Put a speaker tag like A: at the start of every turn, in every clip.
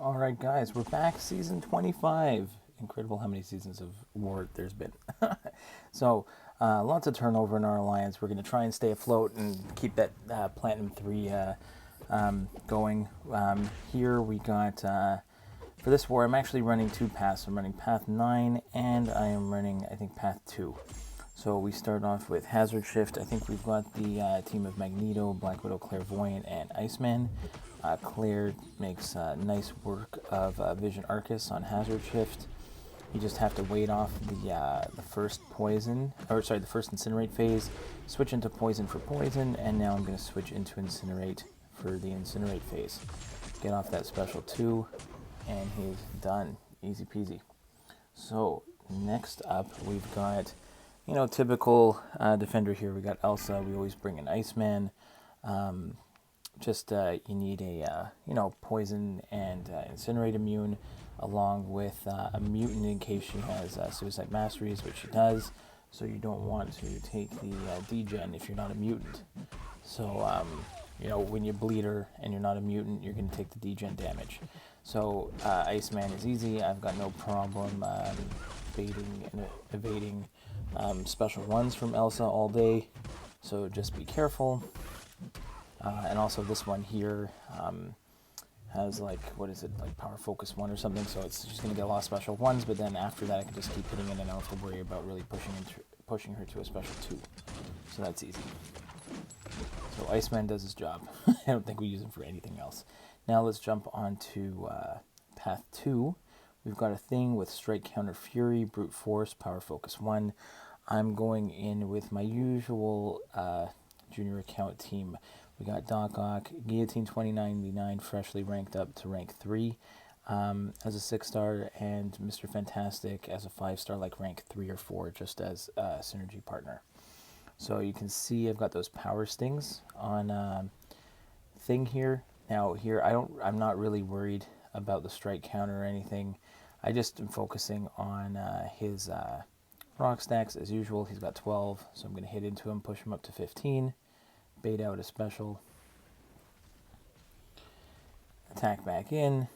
A: All right, guys, we're back. Season 25. Incredible how many seasons of war there's been. So, lots of turnover in our alliance. We're going to try and stay afloat and keep that Platinum 3 going. Here we got, for this war, I'm actually running two paths. I'm running Path 9 and I am running, I think, Path 2. So we start off with Hazard Shift. I think we've got the team of Magneto, Black Widow, Clairvoyant, and Iceman. Claire makes nice work of Vision Arcus on Hazard Shift. You just have to wait off the first poison, or sorry, the first incinerate phase, switch into poison for poison, and now I'm going to switch into incinerate for the incinerate phase. Get off that special 2, and he's done. Easy peasy. So next up, we've got, typical defender here. We got Elsa. We always bring an Iceman. You need a poison and incinerate immune, along with a mutant in case she has suicide masteries, which she does. So you don't want to take the degen if you're not a mutant. So when you bleed her and you're not a mutant, you're going to take the degen damage. So Iceman is easy. I've got no problem evading special ones from Elsa all day. So just be careful. And also this one here has power focus 1 or something, so it's just going to get a lot of special 1s, but then after that I can just keep hitting it and I don't have to worry about really pushing her to a special 2. So that's easy. So Iceman does his job. I don't think we use him for anything else. Now let's jump on to Path 2. We've got a thing with Strike, Counter, Fury, Brute Force, Power Focus 1. I'm going in with my usual junior account team. We got Doc Ock, Guillotine 2099, freshly ranked up to rank 3 as a 6-star, and Mr. Fantastic as a 5-star, like rank 3 or 4, just as a synergy partner. So you can see I've got those power stings on thing here. Now here I'm not really worried about the strike counter or anything. I just am focusing on his rock stacks as usual. He's got 12, so I'm going to hit into him, push him up to 15. Bait out a special, attack back in,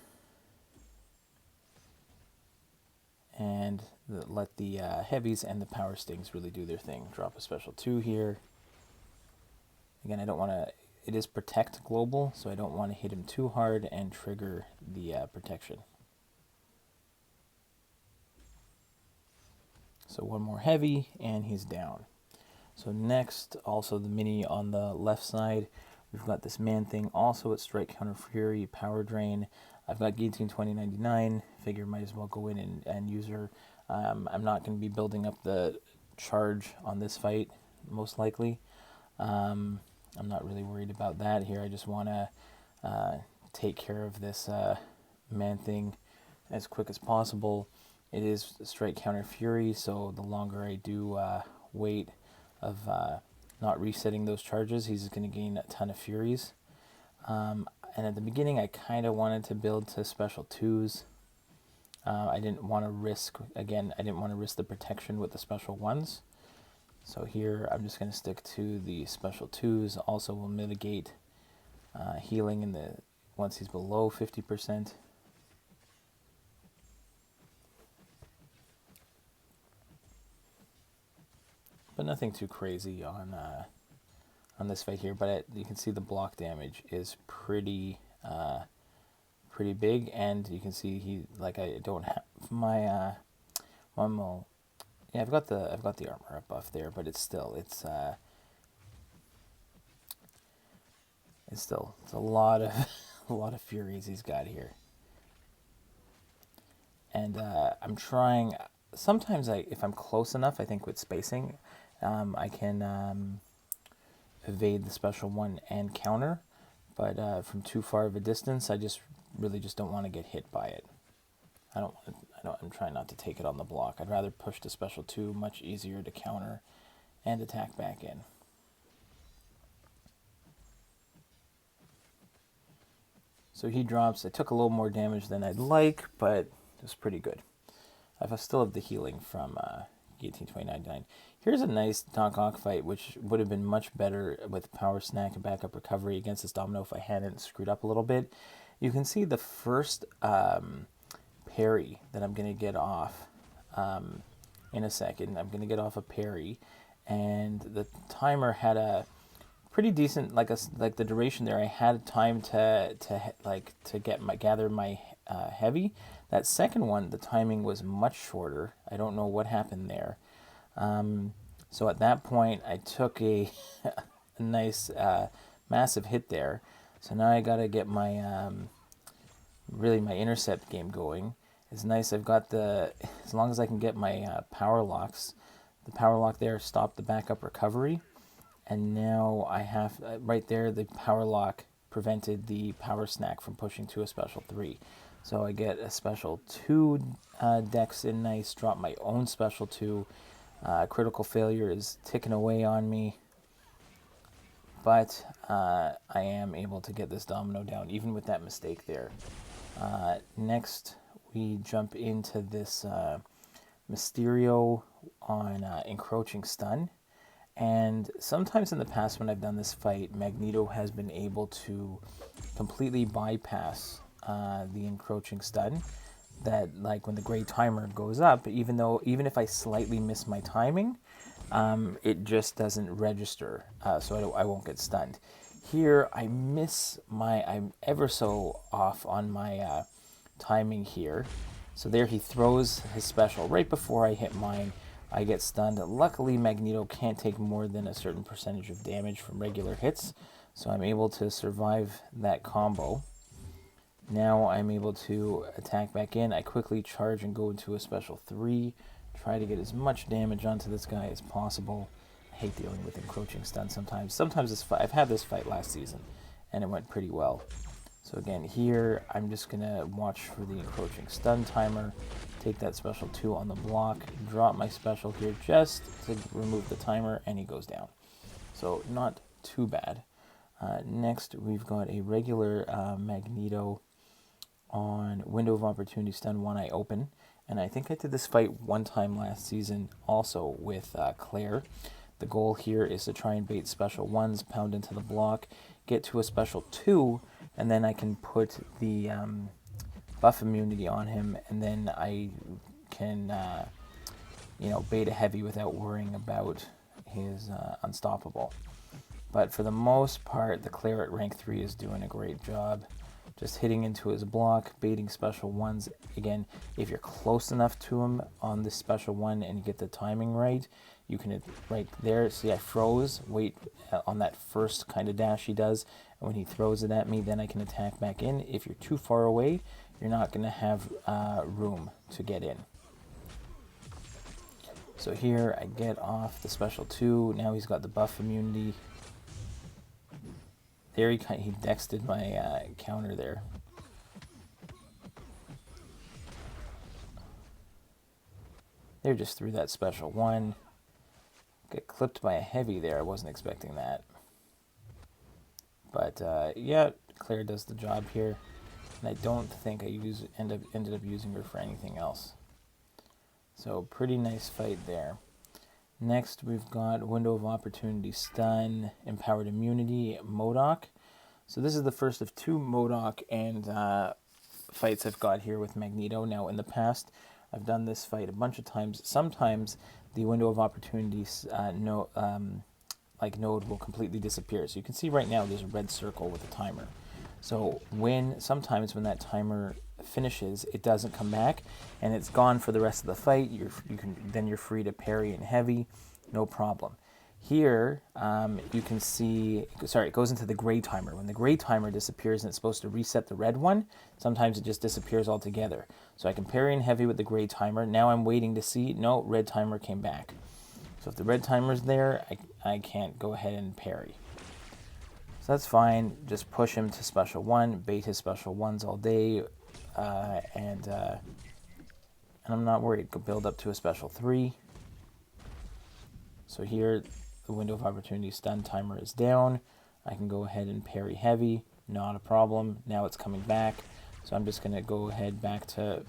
A: and let the heavies and the power stings really do their thing. Drop a special 2 here. Again, I don't want to, it is protect global, so I don't want to hit him too hard and trigger the protection. So one more heavy, and he's down. So next, also the mini on the left side, we've got this man thing, also at Strike, Counter, Fury, Power Drain. I've got Guillotine 2099, figure might as well go in and use her. I'm not going to be building up the charge on this fight, most likely. I'm not really worried about that here. I just want to take care of this man thing as quick as possible. It is Strike, Counter, Fury, so the longer I do wait of not resetting those charges, he's going to gain a ton of Furies. And at the beginning, I kind of wanted to build to special 2s. I didn't want to risk, the protection with the special 1s. So here, I'm just going to stick to the special 2s. Also will mitigate healing once he's below 50%. But nothing too crazy on this fight here. But you can see the block damage is pretty big, and you can see I don't have my I've got the armor up buff there, but it's a lot of a lot of Furies he's got here. And I'm trying. Sometimes if I'm close enough, I think with spacing, I can evade the special 1 and counter, but from too far of a distance, I really don't want to get hit by it. I'm trying not to take it on the block. I'd rather push the special 2, much easier to counter and attack back in. So he drops. I took a little more damage than I'd like, but it was pretty good. I still have the healing from Guillotine 2099. Here's a nice Doc Ock fight, which would have been much better with Power Snack and Backup Recovery against this Domino if I hadn't screwed up a little bit. You can see the first parry that I'm going to get off in a second. I'm going to get off a parry, and the timer had a pretty decent, like the duration there. I had time to gather my heavy. That second one, the timing was much shorter. I don't know what happened there. So at that point, I took a nice massive hit there. So now I got to get my really my intercept game going. It's nice. I've got as long as I can get my power locks. The power lock there stopped the backup recovery. And now I have, right there, the power lock prevented the power snack from pushing to a special 3. So I get a special 2 decks in nice, drop my own special 2. Critical failure is ticking away on me. But I am able to get this domino down, even with that mistake there. Next, we jump into this Mysterio on encroaching stun. And sometimes in the past when I've done this fight, Magneto has been able to completely bypass the encroaching stun. That, like, when the gray timer goes up, even if I slightly miss my timing, it just doesn't register, so I won't get stunned. Here, I'm ever so off on my timing here. So there he throws his special right before I hit mine. I get stunned. Luckily, Magneto can't take more than a certain percentage of damage from regular hits, so I'm able to survive that combo. Now I'm able to attack back in. I quickly charge and go into a special 3, try to get as much damage onto this guy as possible. I hate dealing with encroaching stun sometimes. Sometimes I've had this fight last season, and it went pretty well. So again, here, I'm just going to watch for the encroaching stun timer, take that special 2 on the block, drop my special here just to remove the timer, and he goes down. So not too bad. Next, we've got a regular Magneto on window of opportunity stun, one eye open. And I think I did this fight one time last season also with Claire. The goal here is to try and bait special 1s, pound into the block, get to a special 2, and then I can put the buff immunity on him, and then I can bait a heavy without worrying about his unstoppable. But for the most part, the Claire at rank 3 is doing a great job. Just hitting into his block, baiting special 1s. Again, if you're close enough to him on this special 1 and you get the timing right, you can, right there, see I froze, wait on that first kind of dash he does, and when he throws it at me, then I can attack back in. If you're too far away, you're not going to have room to get in. So here I get off the special 2, now he's got the buff immunity. There he dexted my counter there. There, just threw that special 1. Get clipped by a heavy there. I wasn't expecting that. But yeah, Claire does the job here. And I don't think I ended up using her for anything else. So pretty nice fight there. Next, we've got Window of Opportunity Stun, Empowered Immunity, MCOC. So this is the first of 2 MCOC and fights I've got here with Magneto. Now, in the past, I've done this fight a bunch of times. Sometimes the Window of Opportunity node will completely disappear. So you can see right now there's a red circle with a timer. So sometimes when that timer finishes, it doesn't come back, and it's gone for the rest of the fight. Then you're free to parry and heavy, no problem. Here, you can see, it goes into the gray timer. When the gray timer disappears and it's supposed to reset the red one, sometimes it just disappears altogether. So I can parry and heavy with the gray timer. Now I'm waiting to see, no, red timer came back. So if the red timer's there, I can't go ahead and parry. So that's fine. Just push him to special 1, bait his special 1s all day, and I'm not worried. Go build up to a special 3. So here, the Window of Opportunity stun timer is down. I can go ahead and parry heavy, not a problem. Now it's coming back, so I'm just going to go ahead back to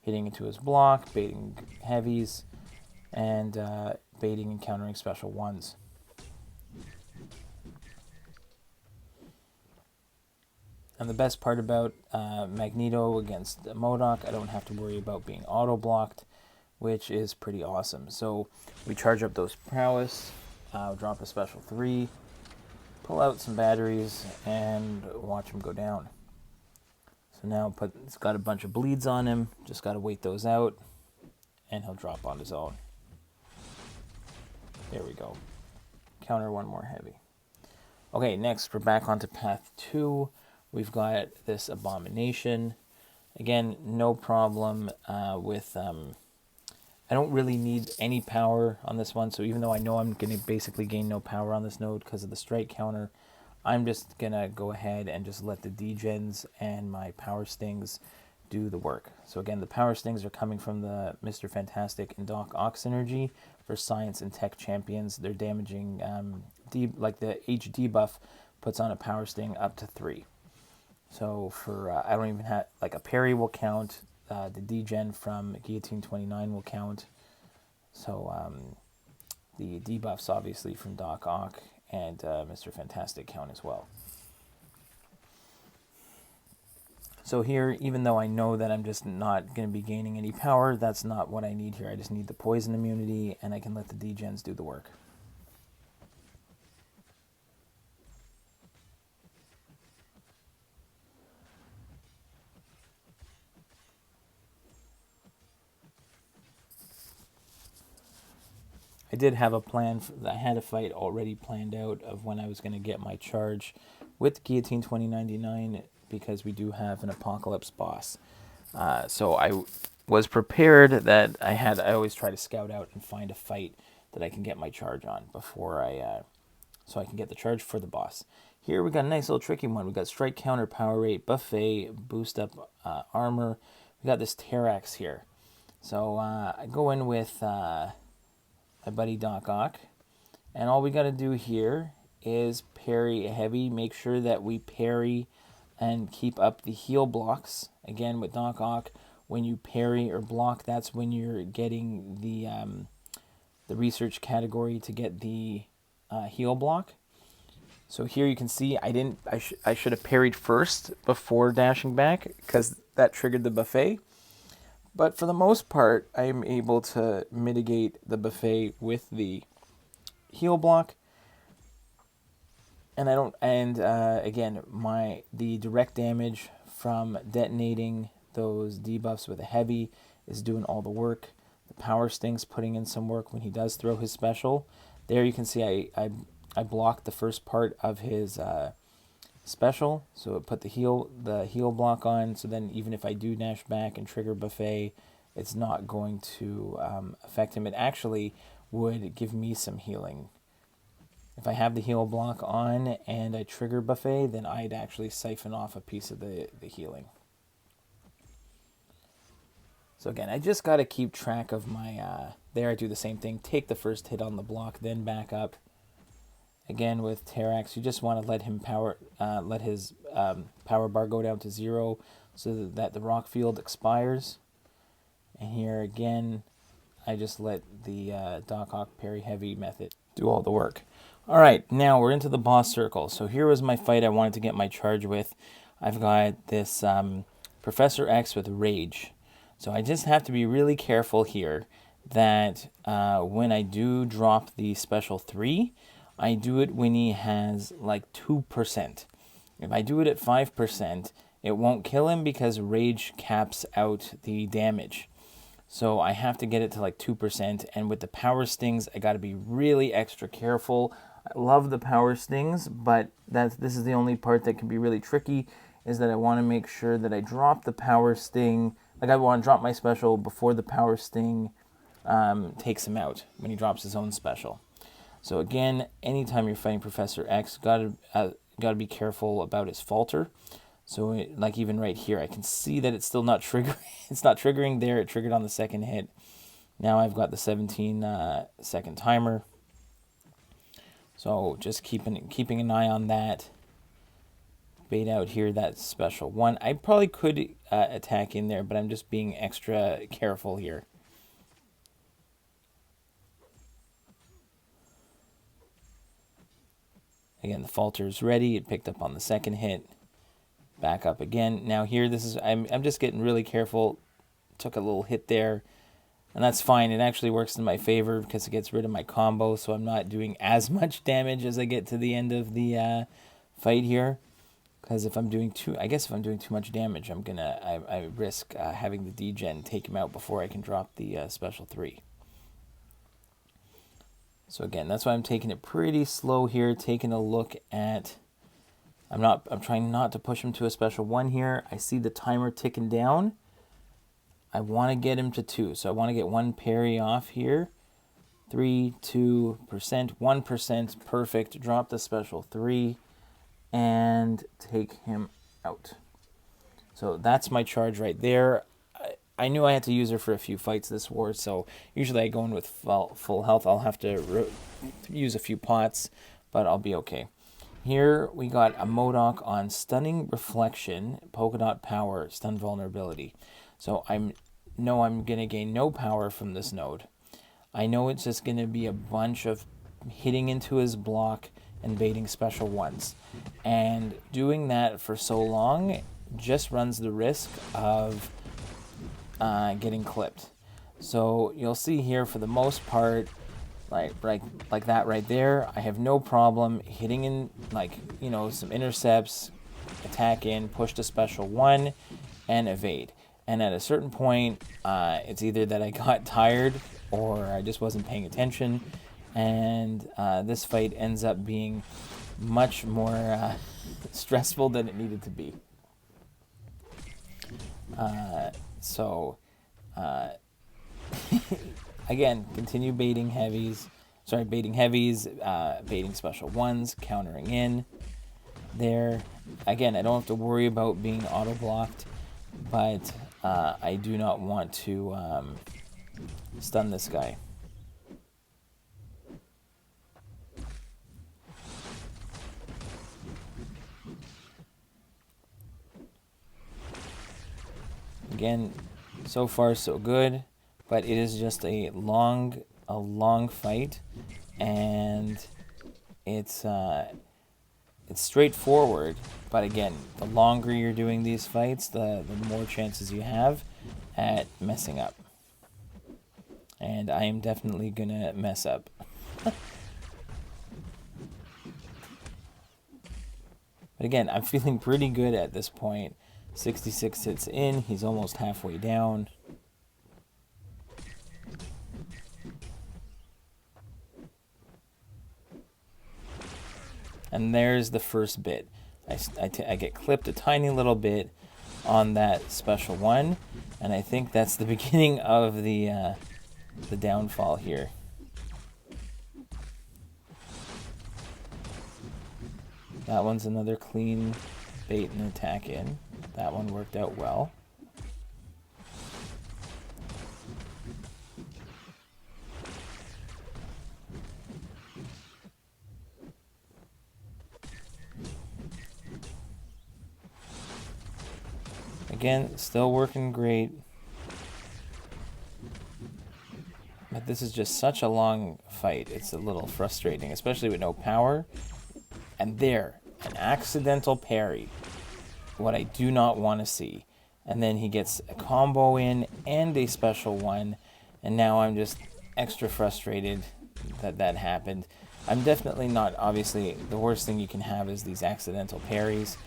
A: hitting into his block, baiting heavies, and baiting and countering special 1s. And the best part about Magneto against MODOK, I don't have to worry about being auto-blocked, which is pretty awesome. So we charge up those prowess, drop a special 3, pull out some batteries, and watch him go down. So now it's got a bunch of bleeds on him, just got to wait those out, and he'll drop on his own. There we go. Counter one more heavy. Okay, next we're back onto path 2. We've got this Abomination. Again, no problem with... I don't really need any power on this one, so even though I know I'm going to basically gain no power on this node because of the strike counter, I'm just going to go ahead and just let the degens and my power stings do the work. So again, the power stings are coming from the Mr. Fantastic and Doc Ock synergy for science and tech champions. They're damaging, like the H debuff puts on a power sting up to 3. So for, I don't even have, like a parry will count, the degen from Guillotine 29 will count. So the debuffs obviously from Doc Ock and Mr. Fantastic count as well. So here, even though I know that I'm just not going to be gaining any power, that's not what I need here. I just need the poison immunity, and I can let the degens do the work. I did have a plan. I had a fight already planned out of when I was going to get my charge with Guillotine 2099 because we do have an Apocalypse boss. So I was prepared that I always try to scout out and find a fight that I can get my charge on before so I can get the charge for the boss. Here we got a nice little tricky one. We got strike counter, power rate, buffet, boost up armor. We got this Terax here. So I go in with my buddy Doc Ock, and all we got to do here is parry heavy. Make sure that we parry and keep up the heal blocks. Again, with Doc Ock, when you parry or block, that's when you're getting the research category to get the heal block. So here you can see I should have parried first before dashing back because that triggered the buffet. But for the most part, I am able to mitigate the buffet with the heal block. And again, the direct damage from detonating those debuffs with a heavy is doing all the work. The power sting's putting in some work when he does throw his special. There you can see I blocked the first part of his special, so it put the heal block on. So then even if I do dash back and trigger buffet, it's not going to affect him. It actually would give me some healing. If I have the heal block on and I trigger buffet, then I'd actually siphon off a piece of the healing. So again, I just got to keep track of my, there I do the same thing. Take the first hit on the block, then back up. Again, with Terax, you just want to let his power bar go down to 0 so that the rock field expires. And here again, I just let the Doc Ock parry heavy method do all the work. All right, now we're into the boss circle. So here was my fight I wanted to get my charge with. I've got this Professor X with Rage. So I just have to be really careful here that when I do drop the special 3, I do it when he has like 2%. If I do it at 5%, it won't kill him because Rage caps out the damage. So I have to get it to like 2%, and with the power stings, I got to be really extra careful. I love the power stings, but this is the only part that can be really tricky, is that I want to make sure that I drop the power sting. Like I want to drop my special before the power sting takes him out when he drops his own special. So again, anytime you're fighting Professor X, gotta be careful about his falter. So like even right here, I can see that it's still not triggering. It's not triggering there. It triggered on the second hit. Now I've got the 17-second timer. So just keeping an eye on that. Bait out here that special 1. I probably could attack in there, but I'm just being extra careful here. Again, the falter is ready. It picked up on the second hit. back up again. Now here, this is I'm just getting really careful. Took a little hit there, and that's fine. It actually works in my favor because it gets rid of my combo, so I'm not doing as much damage as I get to the end of the fight here. Because if I'm doing too much damage, I risk having the degen take him out before I can drop the special 3. So again, that's why I'm taking it pretty slow here, taking a look at. I'm trying not to push him to a special 1 here. I see the timer ticking down. I want to get him to 2, so I want to get 1 parry off here. 3, 2%, 1%, perfect. Drop the special 3 and take him out. So that's my charge right there. I knew I had to use her for a few fights this war, so usually I go in with full health. I'll have to use a few pots, but I'll be okay. Here we got a MCOC on Stunning Reflection, Polka Dot Power, Stun Vulnerability. So I know I'm going to gain no power from this node. I know it's just going to be a bunch of hitting into his block and baiting special 1s. And doing that for so long just runs the risk of getting clipped. So you'll see here, for the most part, like that right there, I have no problem hitting in, some intercepts, attack in, push to special 1, and evade. And at a certain point, it's either that I got tired or I just wasn't paying attention, and this fight ends up being much more stressful than it needed to be. Again, continue baiting heavies, baiting special 1s, countering in there. Again, I don't have to worry about being auto-blocked, but I do not want to stun this guy. Again, so far so good, but it is just a long fight, and it's straightforward. But again, the longer you're doing these fights, the more chances you have at messing up. And I am definitely gonna mess up. But again, I'm feeling pretty good at this point. 66 hits in, he's almost halfway down. And there's the first bit. I get clipped a tiny little bit on that special 1, and I think that's the beginning of the downfall here. That one's another clean bait and attack in. That one worked out well. Again, still working great. But this is just such a long fight. It's a little frustrating, especially with no power. And there, an accidental parry. What I do not want to see. And then he gets a combo in and a special 1. And now I'm just extra frustrated that that happened. I'm definitely not, obviously, the worst thing you can have is these accidental parries.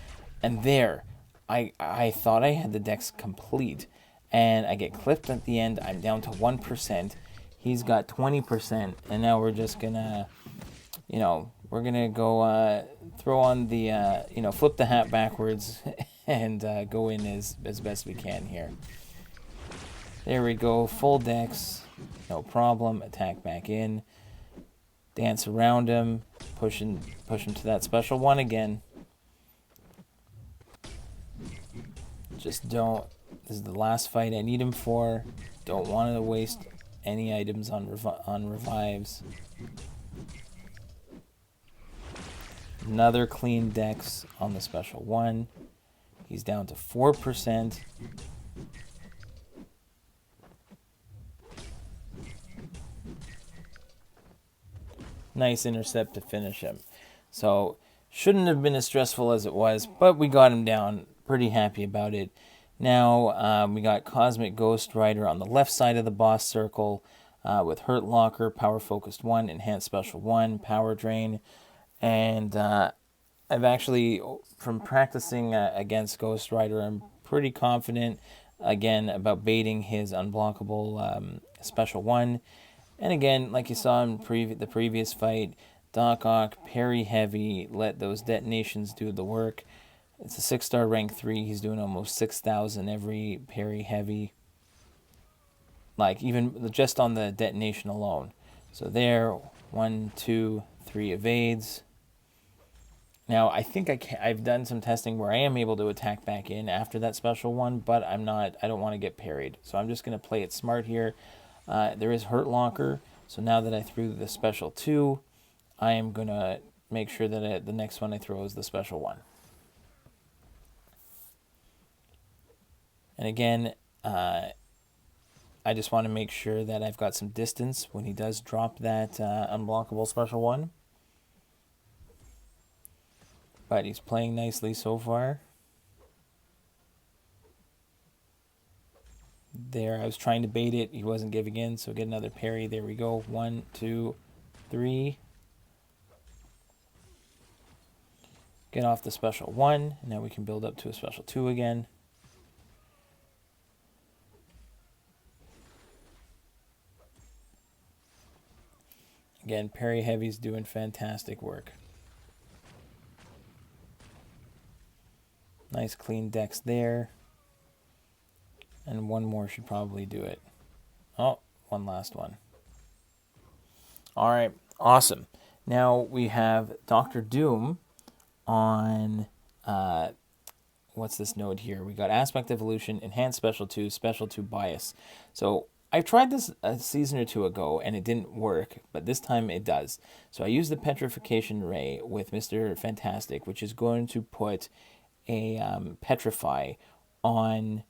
A: And there, I thought I had the dex complete, and I get clipped at the end. I'm down to 1%. He's got 20%, and now we're just gonna, we're gonna go throw on the, flip the hat backwards and go in as best we can here. There we go, full dex, no problem. Attack back in, dance around him, push him to that special 1 again. Just don't. This is the last fight I need him for. Don't want to waste any items on revives. Another clean dex on the special 1. He's down to 4%. Nice intercept to finish him. So shouldn't have been as stressful as it was, but we got him down pretty happy about it. Now we got Cosmic Ghost Rider on the left side of the boss circle with Hurt Locker, Power Focused 1, Enhanced Special 1, Power Drain. And I've actually, from practicing against Ghost Rider, I'm pretty confident, again, about baiting his unblockable Special 1. And again, like you saw in the previous fight, Doc Ock, parry heavy, let those detonations do the work. It's a 6-star rank 3. He's doing almost 6,000 every parry heavy. Like, even just on the detonation alone. So there, 1, 2, 3 evades. Now, I think I've done some testing where I am able to attack back in after that Special 1, but I don't want to get parried. So I'm just going to play it smart here. There is Hurt Locker. So now that I threw the Special 2, I am going to make sure that the next one I throw is the Special 1. And again, I just want to make sure that I've got some distance when he does drop that unblockable Special 1. But he's playing nicely so far. There, I was trying to bait it. He wasn't giving in, so get another parry. There we go. 1, 2, 3. Get off the Special 1. Now we can build up to a Special 2 again. Again, parry heavy's doing fantastic work. Nice clean decks there. And one more should probably do it. Oh, one last one. All right, awesome. Now we have Dr. Doom on, what's this node here? We got Aspect Evolution, Enhanced Special 2, Special 2 Bias. So I tried this a season or two ago and it didn't work, but this time it does. So I used the Petrification Ray with Mr. Fantastic, which is going to put a Petrify on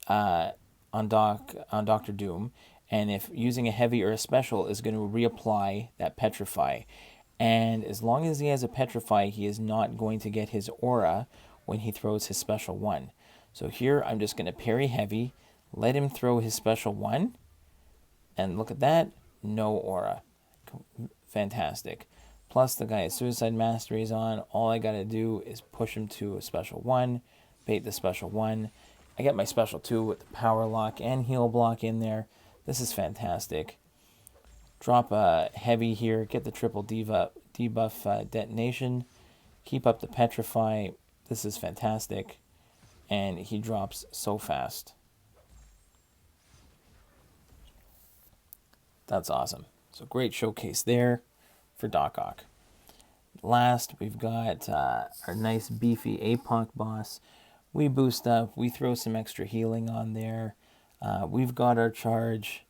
A: Dr. Doom, and if using a heavy or a special is going to reapply that Petrify. And as long as he has a Petrify, he is not going to get his aura when he throws his Special 1. So here I'm just going to parry heavy, let him throw his Special 1, and look at that, no aura. Fantastic. Plus the guy at Suicide Mastery is on. All I got to do is push him to a Special 1, bait the Special 1. I get my Special 2 with the Power Lock and Heal Block in there. This is fantastic. Drop a heavy here, get the triple debuff detonation, keep up the Petrify. This is fantastic. And he drops so fast. That's awesome. So great showcase there for Doc Ock. Last, we've got our nice beefy APOC boss. We boost up, we throw some extra healing on there. We've got our charge,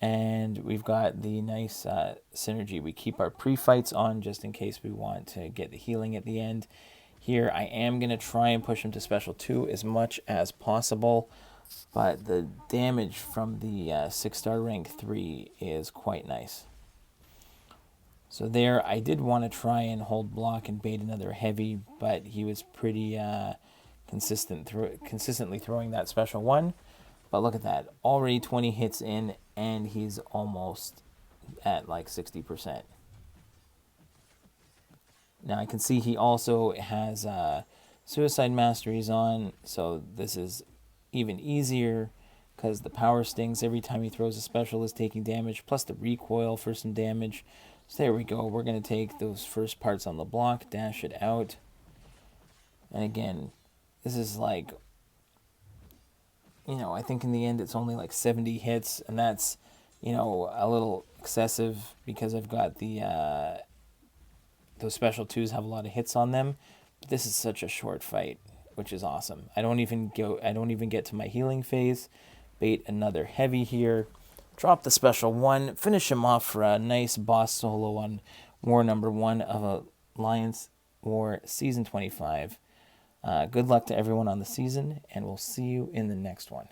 A: and we've got the nice synergy. We keep our pre-fights on just in case we want to get the healing at the end. Here, I am going to try and push him to Special 2 as much as possible, but the damage from the 6-star rank 3 is quite nice. So there, I did want to try and hold block and bait another heavy, but he was pretty consistently throwing that Special 1. But look at that, already 20 hits in, and he's almost at like 60%. Now I can see he also has Suicide Masteries on, so this is even easier because the power stings every time he throws a special is taking damage, plus the recoil for some damage. So there we go. We're going to take those first parts on the block, dash it out. And again, this is like, I think in the end it's only like 70 hits, and that's, a little excessive because I've got the those Special 2s have a lot of hits on them. But this is such a short fight, which is awesome. I don't even get to my healing phase. Bait another heavy here. Drop the Special 1, finish him off for a nice boss solo on War Number 1 of Alliance War Season 25. Good luck to everyone on the season, and we'll see you in the next one.